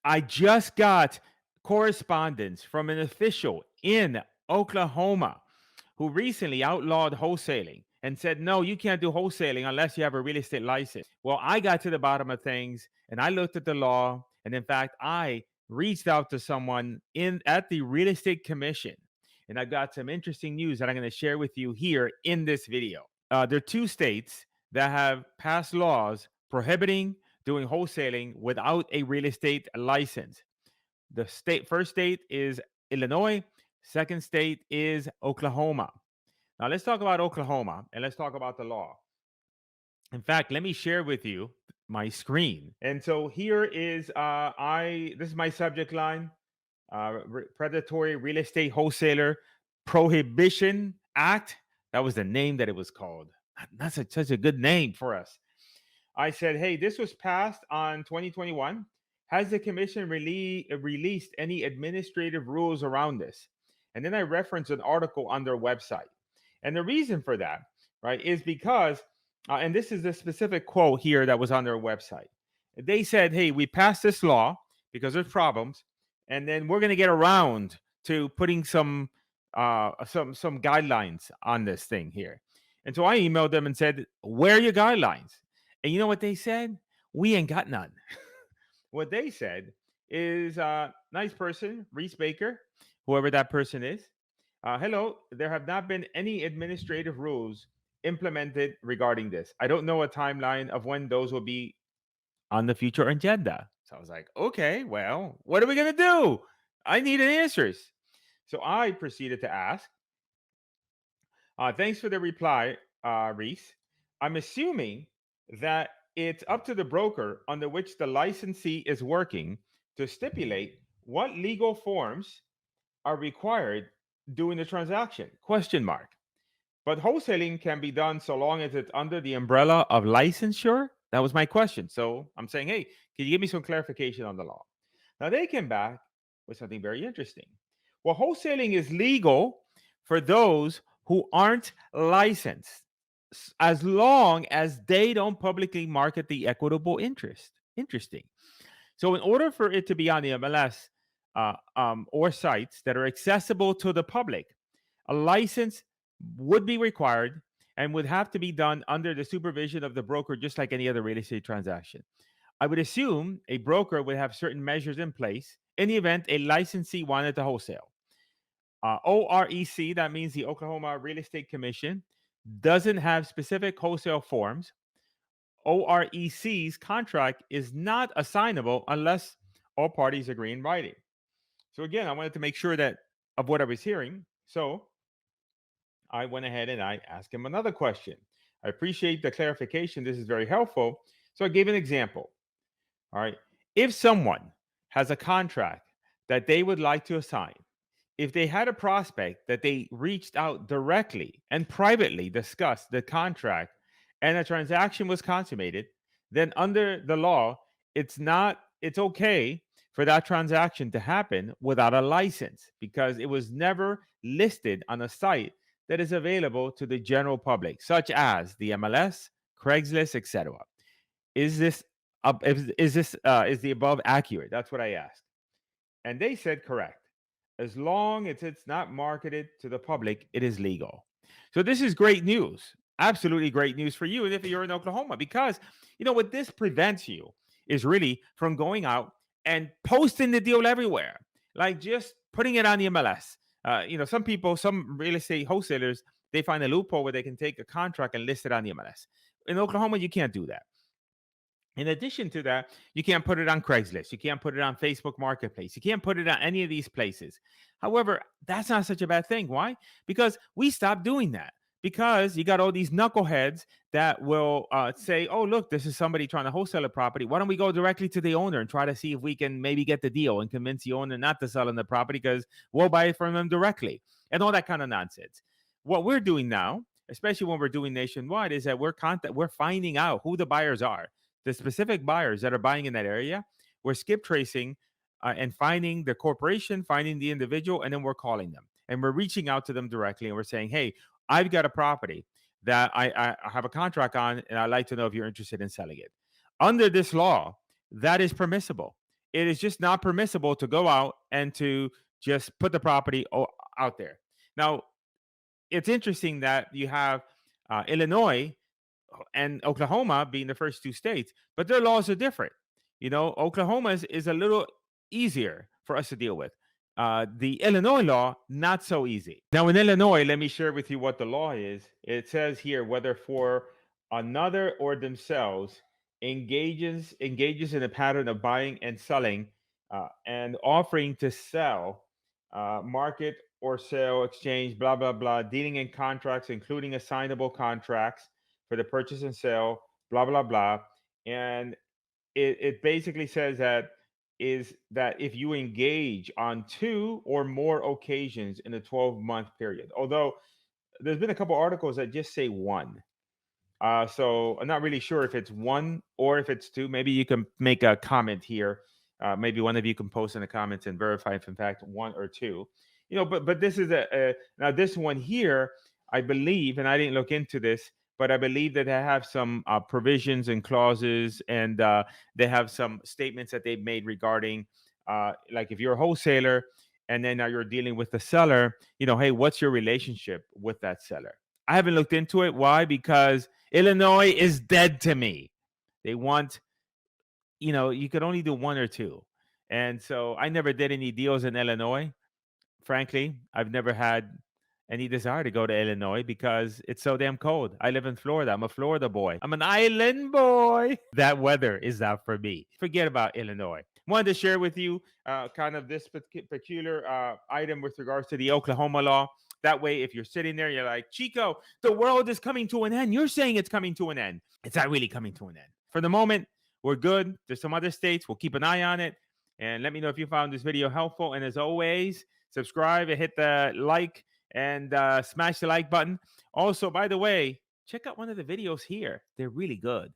I just got correspondence from an official in Oklahoma who recently outlawed wholesaling and said, no, you can't do wholesaling unless you have a real estate license. Well, I got to the bottom of things and I looked at the law. And in fact, I reached out to someone in at the real estate commission. And I got some interesting news that I'm going to share with you here in this video. There are two states that have passed laws prohibiting doing wholesaling without a real estate license. The first state is Illinois. Second state is Oklahoma. Now let's talk about Oklahoma and let's talk about the law. In fact, let me share with you my screen. And so here is this is my subject line: predatory real estate wholesaler prohibition act. That was the name that it was called. That's such a good name for us. I said, hey, this was passed on 2021. Has the commission released any administrative rules around this? And then I referenced an article on their website. And the reason for that, right, is because, and this is the specific quote here that was on their website. They said, hey, we passed this law because there's problems, and then we're going to get around to putting some guidelines on this thing here. And so I emailed them and said, where are your guidelines? And you know what they said? We ain't got none. What they said is, nice person, Reese Baker, whoever that person is. Hello, there have not been any administrative rules implemented regarding this. I don't know a timeline of when those will be on the future agenda. So I was like, okay, well, what are we going to do? I need answers. So I proceeded to ask, thanks for the reply, Reese. I'm assuming that it's up to the broker under which the licensee is working to stipulate what legal forms are required during the transaction? Question mark. But wholesaling can be done so long as it's under the umbrella of licensure. That was my question. So I'm saying, hey, can you give me some clarification on the law? Now they came back with something very interesting. Well, wholesaling is legal for those who aren't licensed as long as they don't publicly market the equitable interest. Interesting. So in order for it to be on the MLS or sites that are accessible to the public, a license would be required and would have to be done under the supervision of the broker, just like any other real estate transaction. I would assume a broker would have certain measures in place in the event a licensee wanted to wholesale. OREC, that means the Oklahoma Real Estate Commission, doesn't have specific wholesale forms. OREC's contract is not assignable unless all parties agree in writing. So again, I wanted to make sure that of what I was hearing. So I went ahead and I asked him another question. I appreciate the clarification. This is very helpful. So I gave an example. All right. If someone has a contract that they would like to assign, if they had a prospect that they reached out directly and privately discussed the contract and a transaction was consummated, then under the law, it's okay for that transaction to happen without a license because it was never listed on a site that is available to the general public, such as the MLS, Craigslist, etc. Is this is the above accurate? That's what I asked, and they said correct. As long as it's not marketed to the public, it is legal. So this is great news. Absolutely great news for you if you're in Oklahoma, because what this prevents you is really from going out and posting the deal everywhere, like just putting it on the MLS. Some real estate wholesalers, they find a loophole where they can take a contract and list it on the MLS. In Oklahoma, you can't do that. In addition to that, you can't put it on Craigslist. You can't put it on Facebook Marketplace. You can't put it on any of these places. However, that's not such a bad thing. Why? Because we stopped doing that. Because you got all these knuckleheads that will say, oh, look, this is somebody trying to wholesale a property. Why don't we go directly to the owner and try to see if we can maybe get the deal and convince the owner not to sell in the property because we'll buy it from them directly and all that kind of nonsense. What we're doing now, especially when we're doing nationwide, is that we're finding out who the buyers are. The specific buyers that are buying in that area, we're skip tracing and finding the corporation, finding the individual, and then we're calling them. And we're reaching out to them directly and we're saying, hey, I've got a property that I have a contract on, and I'd like to know if you're interested in selling it. Under this law, that is permissible. it is just not permissible to go out and to just put the property out there. Now, it's interesting that you have Illinois and Oklahoma being the first two states, but their laws are different. Oklahoma is a little easier for us to deal with. The Illinois law, not so easy. Now, in Illinois, let me share with you what the law is. It says here whether for another or themselves engages in a pattern of buying and selling and offering to sell, market or sale, exchange, blah blah blah, dealing in contracts, including assignable contracts for the purchase and sale, blah blah blah, and it basically says that if you engage on two or more occasions in a 12-month period, although there's been a couple articles that just say one. So I'm not really sure if it's one or if it's two. Maybe you can make a comment here. Maybe one of you can post in the comments and verify if in fact one or two. But this is now this one here, I believe, and I didn't look into this, but I believe that they have some provisions and clauses, and they have some statements that they've made regarding, like if you're a wholesaler and then now you're dealing with the seller, hey, what's your relationship with that seller? I haven't looked into it. Why? Because Illinois is dead to me. They want, you could only do one or two. And so I never did any deals in Illinois. Frankly, I've never had any desire to go to Illinois because it's so damn cold. I live in Florida. I'm a Florida boy. I'm an island boy. That weather is not for me. Forget about Illinois. Wanted to share with you kind of this peculiar item with regards to the Oklahoma law. That way, if you're sitting there, you're like, Chico, the world is coming to an end. You're saying it's coming to an end. It's not really coming to an end. For the moment, we're good. There's some other states. We'll keep an eye on it. And let me know if you found this video helpful. And as always, subscribe and hit the like and smash the like button. Also, by the way, check out one of the videos here. They're really good.